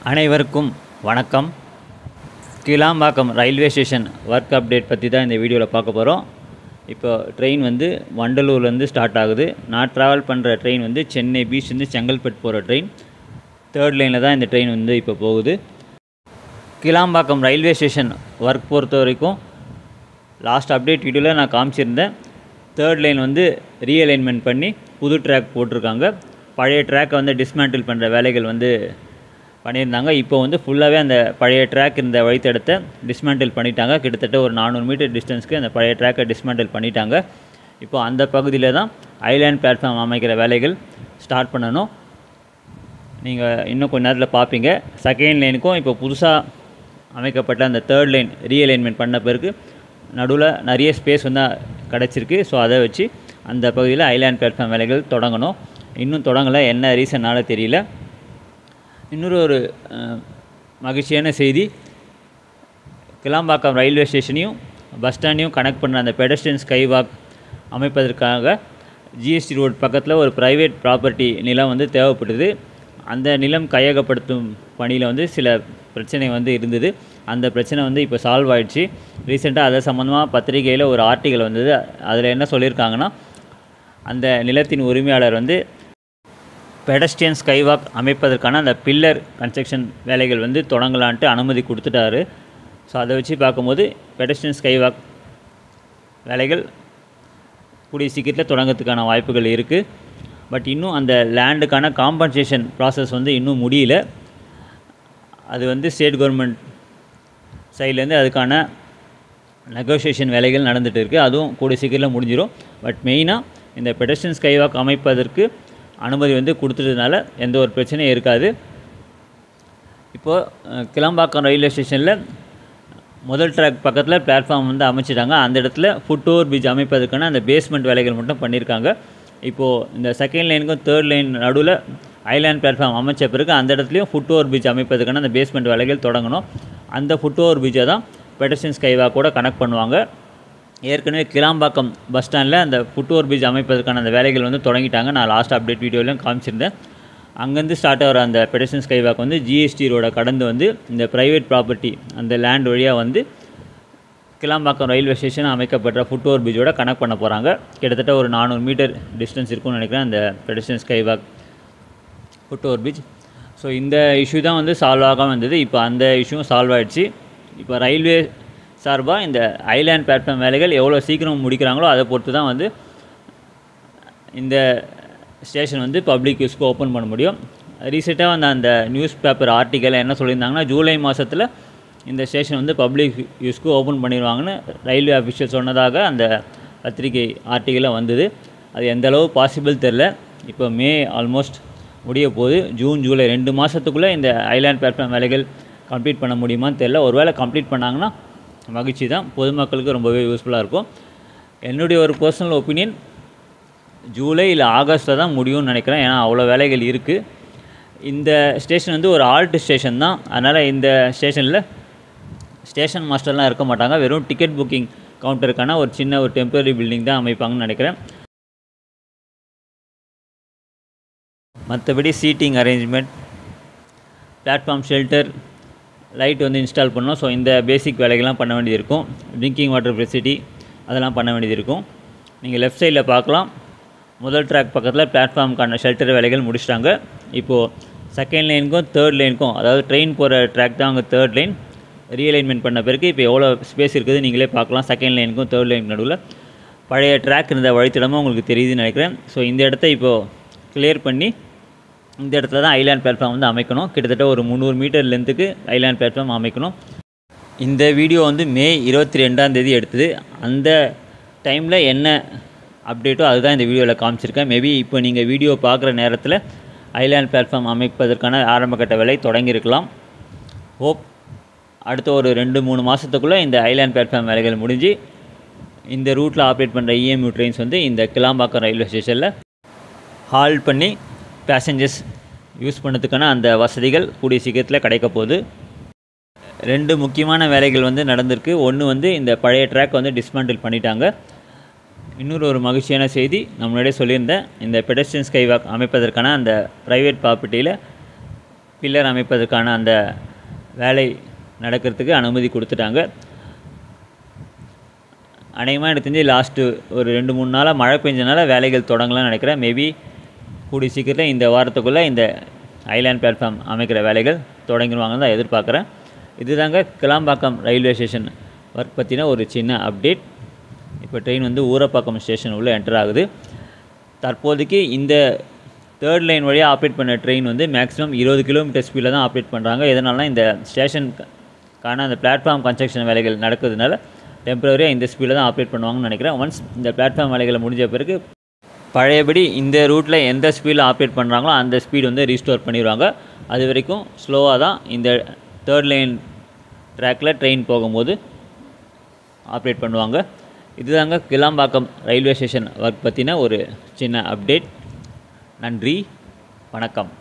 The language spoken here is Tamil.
அனைவருக்கும் வணக்கம். Kilambakkam railway station work update பற்றி தான் இந்த வீடியோவில் பார்க்க போகிறோம். இப்போ ட்ரெயின் வந்து வண்டலூர்லேருந்து ஸ்டார்ட் ஆகுது. நான் ட்ராவல் பண்ணுற ட்ரெயின் வந்து சென்னை பீச்லேருந்து செங்கல்பட்டு போகிற ட்ரெயின். 3rd லைனில் தான் இந்த ட்ரெயின் வந்து இப்போ போகுது. கிளாம்பாக்கம் ரயில்வே ஸ்டேஷன் ஒர்க் பொறுத்த வரைக்கும் லாஸ்ட் அப்டேட் வீடியோவில் நான் காமிச்சிருந்தேன். 3rd லைன் வந்து ரீஅலைன்மெண்ட் பண்ணி புது ட்ராக் போட்டிருக்காங்க. பழைய ட்ராக்கை வந்து டிஸ்மேண்டில் பண்ணுற வேலைகள் வந்து பண்ணியிருந்தாங்க. இப்போ வந்து ஃபுல்லாகவே அந்த பழைய ட்ராக் இந்த வழித்தடத்தை டிஸ்மேண்டில் பண்ணிட்டாங்க. கிட்டத்தட்ட ஒரு 400 மீட்டர் டிஸ்டன்ஸ்க்கு அந்த பழைய ட்ராக்கை டிஸ்மேண்டில் பண்ணிட்டாங்க. இப்போ அந்த பகுதியில் தான் ஐலேண்ட் பிளாட்ஃபார்ம் அமைக்கிற வேலைகள் ஸ்டார்ட் பண்ணணும். நீங்கள் இன்னும் கொஞ்ச நேரத்தில் பார்ப்பீங்க. 2nd லைனுக்கும் இப்போ புதுசாக அமைக்கப்பட்ட அந்த 3rd லைன் ரீஅலைன்மெண்ட் பண்ண பிறகு நடுவில் நிறைய ஸ்பேஸ் வந்து கிடச்சிருக்கு. ஸோ அதை வச்சு அந்த பகுதியில் ஐலேண்ட் பிளாட்ஃபார்ம் வேலைகள் தொடங்கணும். இன்னும் தொடங்கலை, என்ன ரீசனால் தெரியல. இன்னொரு ஒரு மகிழ்ச்சியான செய்தி, கிளாம்பாக்கம் ரயில்வே ஸ்டேஷனையும் பஸ் ஸ்டாண்டையும் கனெக்ட் பண்ணுற அந்த பெடஸ்ட்ரியன் ஸ்கை வாக் அமைப்பதற்காக ஜிஎஸ்டி ரோடு பக்கத்தில் ஒரு ப்ரைவேட் ப்ராப்பர்ட்டி நிலம் வந்து தேவைப்படுது. அந்த நிலம் கையகப்படுத்தும் பணியில் வந்து சில பிரச்சனை வந்து இருந்தது. அந்த பிரச்சனை வந்து இப்போ சால்வ் ஆகிடுச்சு. ரீசெண்டாக அதை சம்மந்தமாக பத்திரிகையில் ஒரு ஆர்டிக்கல் வந்தது. அதில் என்ன சொல்லியிருக்காங்கன்னா, அந்த நிலத்தின் உரிமையாளர் வந்து பெடஸ்ட்ரியன் ஸ்கை வாக் அமைப்பதற்கான அந்த பில்லர் கன்ஸ்ட்ரக்ஷன் வேலைகள் வந்து தொடங்கலான்ட்டு அனுமதி கொடுத்துட்டாரு. ஸோ அதை வச்சு பார்க்கும்போது பெடஸ்ட்ரியன் ஸ்கை வாக் வேலைகள் கூடிய சீக்கிரத்தில் தொடங்கிறதுக்கான வாய்ப்புகள் இருக்குது. பட் இன்னும் அந்த லேண்டுக்கான காம்பன்சேஷன் ப்ராசஸ் வந்து இன்னும் முடியல. அது வந்து ஸ்டேட் கவர்மெண்ட் சைட்லேருந்து அதுக்கான நெகோசியேஷன் வேலைகள் நடந்துகிட்டு இருக்குது. அதுவும் கூடிய சீக்கிரத்தில் முடிஞ்சிடும். பட் மெயினாக இந்த பெடஸ்ட்ரியன் ஸ்கை வாக் அமைப்பதற்கு அனுமதி வந்து கொடுத்துட்டதுனால எந்த ஒரு பிரச்சனையும் இருக்காது. இப்போது கிளாம்பாக்கம் ரயில்வே ஸ்டேஷனில் முதல் ட்ராக் பக்கத்தில் பிளாட்ஃபார்ம் வந்து அமைச்சிட்டாங்க. அந்த இடத்துல ஃபுட் ஓவர் பிரிட்ஜ் அமைப்பதற்கான அந்த பேஸ்மெண்ட் வேலைகள் மட்டும் பண்ணியிருக்காங்க. இப்போது இந்த 2nd லைனுக்கும் 3rd லைன் நடுவில் ஐலேண்ட் பிளாட்ஃபார்ம் அமைச்ச பிறகு அந்த இடத்துலையும் ஃபுட் ஓவர் பிரிட்ஜ் அமைப்பதற்கான அந்த பேஸ்மெண்ட் வேலைகள் தொடங்கணும். அந்த ஃபுட் ஓவர் பிரிட்ஜை தான் பெடஸ்ட்ரியன் ஸ்கை வாக் கூட கனெக்ட் பண்ணுவாங்க. ஏற்கனவே கிளாம்பாக்கம் பஸ் ஸ்டாண்டில் அந்த ஃபுட் ஓவர் பிரிட்ஜ் அமைப்பதற்கான அந்த வேலைகள் வந்து தொடங்கிட்டாங்க. நான் லாஸ்ட் அப்டேட் வீடியோலையும் காமிச்சிருந்தேன். அங்கேருந்து ஸ்டார்ட் ஆகிற அந்த பெடஸ்ட்ரியன் ஸ்கை வாக் வந்து ஜிஎஸ்டி ரோடை கடந்து வந்து இந்த ப்ரைவேட் ப்ராப்பர்ட்டி அந்த லேண்ட் வழியாக வந்து கிளாம்பாக்கம் ரயில்வே ஸ்டேஷன் அமைக்கப்பட்ட ஃபுட் ஓவர் பிரிட்ஜோட கனெக்ட் பண்ண போகிறாங்க. கிட்டத்தட்ட ஒரு 400 மீட்டர் டிஸ்டன்ஸ் இருக்கும்னு நினைக்கிறேன் அந்த pedestrian skywalk foot over bridge. So இந்த இஷ்யூ தான் வந்து சால்வ் ஆகாமல் இருந்தது. இப்போ அந்த இஷ்யூவும் சால்வ் ஆகிடுச்சு. இப்போ ரயில்வே சார்பாக இந்த ஐலேண்ட் பிளாட்ஃபார்ம் வேலைகள் எவ்வளோ சீக்கிரம் முடிக்கிறாங்களோ அதை பொறுத்து தான் வந்து இந்த ஸ்டேஷன் வந்து பப்ளிக் யூஸ்க்கு ஓப்பன் பண்ண முடியும். ரீசெண்டாக வந்து அந்த நியூஸ் பேப்பர் ஆர்டிக்கல் என்ன சொல்லியிருந்தாங்கன்னா, ஜூலை மாதத்தில் இந்த ஸ்டேஷன் வந்து பப்ளிக் யூஸ்க்கு ஓப்பன் பண்ணிடுவாங்கன்னு ரயில்வே அஃபிஷியல் சொன்னதாக அந்த பத்திரிகை ஆர்டிக்கலில் வந்தது. அது எந்தளவு பாசிபிள் தெரில. இப்போ மே ஆல்மோஸ்ட் முடிய போகுது. ஜூன் ஜூலை 2 மாதத்துக்குள்ளே இந்த ஐலேண்ட் பிளாட்ஃபார்ம் வேலைகள் கம்ப்ளீட் பண்ண முடியுமான்னு தெரில. ஒருவேளை கம்ப்ளீட் பண்ணாங்கன்னா மகிழ்ச்சி தான், பொதுமக்களுக்கு ரொம்பவே யூஸ்ஃபுல்லாக இருக்கும். என்னுடைய ஒரு பர்சனல் ஒப்பீனியன், ஜூலை இல்லை ஆகஸ்ட்டில் தான் முடியும்னு நினைக்கிறேன். ஏன்னா அவ்வளோ வேலைகள் இருக்குது. இந்த ஸ்டேஷன் வந்து ஒரு ஆல்ட் ஸ்டேஷன் தான். அதனால் இந்த ஸ்டேஷனில் ஸ்டேஷன் மாஸ்டர்லாம் இருக்க மாட்டாங்க. வெறும் டிக்கெட் புக்கிங் கவுண்டருக்கான ஒரு சின்ன ஒரு டெம்பரரி பில்டிங் தான் அமைப்பாங்கன்னு நினைக்கிறேன். மற்றபடி seating arrangement, platform shelter, light வந்து இன்ஸ்டால் பண்ணோம். ஸோ இந்த பேசிக் வேலைகள்லாம் பண்ண வேண்டியது இருக்கும். ட்ரிங்கிங் வாட்டர் ஃபெசிலிட்டி அதெல்லாம் பண்ண வேண்டியது இருக்கும். நீங்கள் லெஃப்ட் சைடில் பார்க்கலாம், முதல் ட்ராக் பக்கத்தில் பிளாட்ஃபார்முக்கான ஷெல்டர் வேலைகள் முடிச்சிட்டாங்க. இப்போது 2nd லைனுக்கும் 3rd லைனுக்கும், அதாவது ட்ரெயின் போகிற ட்ராக் தான் அங்கே 3rd லைன் ரீஅலைன்மெண்ட் பண்ண பிறகு இப்போ எவ்வளோ ஸ்பேஸ் இருக்குது நீங்களே பார்க்கலாம். 2nd லைனுக்கும் 3rd லைனுக்கு நடுவில் பழைய ட்ராக் இருந்த வழித்தடமும் உங்களுக்கு தெரியுதுன்னு நினைக்கிறேன். ஸோ இந்த இடத்த இப்போது கிளியர் பண்ணி இந்த இடத்துல தான் ஐலேண்ட் பிளாட்ஃபார்ம் வந்து அமைக்கணும். கிட்டத்தட்ட ஒரு 300 மீட்டர் லென்த்துக்கு ஐலேண்ட் பிளாட்ஃபார்ம் அமைக்கணும். இந்த வீடியோ வந்து மே 22 எடுத்தது. அந்த டைமில் என்ன அப்டேட்டோ அதுதான் இந்த வீடியோவில் காமிச்சிருக்கேன். மேபி இப்போ நீங்கள் வீடியோ பார்க்குற நேரத்தில் ஐலேண்ட் பிளாட்ஃபார்ம் அமைப்பதற்கான ஆரம்பகட்ட வேலை தொடங்கியிருக்கலாம். ஹோப் அடுத்த ஒரு 2-3 மாதத்துக்குள்ளே இந்த ஐலேண்ட் பிளாட்ஃபார்ம் வேலைகள் முடிஞ்சு இந்த ரூட்டில் ஆப்ரேட் பண்ணுற இஎம்யூ ட்ரெயின்ஸ் வந்து இந்த கிளாம்பாக்கம் ரயில்வே ஸ்டேஷனில் ஹால்ட் பண்ணி பேசஞ்சர்ஸ் யூஸ் பண்ணுறதுக்கான அந்த வசதிகள் கூடிய சீக்கிரத்தில் கிடைக்க போகுது. 2 முக்கியமான வேலைகள் வந்து நடந்திருக்கு. ஒன்று வந்து இந்த பழைய ட்ராக் வந்து டிஸ்மேண்டில் பண்ணிட்டாங்க. இன்னொரு ஒரு மகிழ்ச்சியான செய்தி, முன்னாடியே சொல்லியிருந்தேன், இந்த பெடஸ்ட்ரியன் ஸ்கை வாக் அமைப்பதற்கான அந்த ப்ரைவேட் ப்ராப்பர்ட்டியில் பில்லர் அமைப்பதற்கான அந்த வேலை நடக்கிறதுக்கு அனுமதி கொடுத்துட்டாங்க. அநேகமாக எனக்கு தெரிஞ்சு லாஸ்ட்டு ஒரு 2-3 நாளாக மழை பெஞ்சனால வேலைகள் தொடங்கலாம்னு நினைக்கிறேன். மேபி கூடிய சீக்கிரத்தில் இந்த வாரத்துக்குள்ளே இந்த ஐலேண்ட் பிளாட்ஃபார்ம் அமைக்கிற வேலைகள் தொடங்கிடுவாங்கன்னு தான் எதிர்பார்க்குறேன். இதுதாங்க கிளாம்பாக்கம் ரயில்வே ஸ்டேஷன் ஒர்க் பற்றின ஒரு சின்ன அப்டேட். இப்போ ட்ரெயின் வந்து ஊரப்பாக்கம் ஸ்டேஷன் உள்ளே என்டர் ஆகுது. தற்போதைக்கு இந்த 3rd லைன் வழியாக ஆப்ரேட் பண்ண ட்ரெயின் வந்து மேக்ஸிமம் 20 கிலோமீட்டர் ஸ்பீடில் தான் ஆப்ரேட் பண்ணுறாங்க. எதனால்னா இந்த ஸ்டேஷனுக்கான அந்த பிளாட்ஃபார்ம் கன்ஸ்ட்ரக்ஷன் வேலைகள் நடக்கிறதுனால டெம்பரரியாக இந்த ஸ்பீடில் தான் ஆப்ரேட் பண்ணுவாங்கன்னு நினைக்கிறேன். ஒன்ஸ் இந்த பிளாட்ஃபார்ம் வேலைகளை முடிஞ்ச பிறகு பழையபடி இந்த ரூட்டில் எந்த ஸ்பீடில் ஆப்ரேட் பண்ணுறாங்களோ அந்த ஸ்பீடு வந்து ரீஸ்டோர் பண்ணிடுவாங்க. அது வரைக்கும் ஸ்லோவாக தான் இந்த 3rd லைன் ட்ராக்கில் ட்ரெயின் போகும்போது ஆப்ரேட் பண்ணுவாங்க. இதுதாங்க கிளாம்பாக்கம் ரயில்வே ஸ்டேஷன் ஒர்க் பற்றின ஒரு சின்ன அப்டேட். நன்றி, வணக்கம்.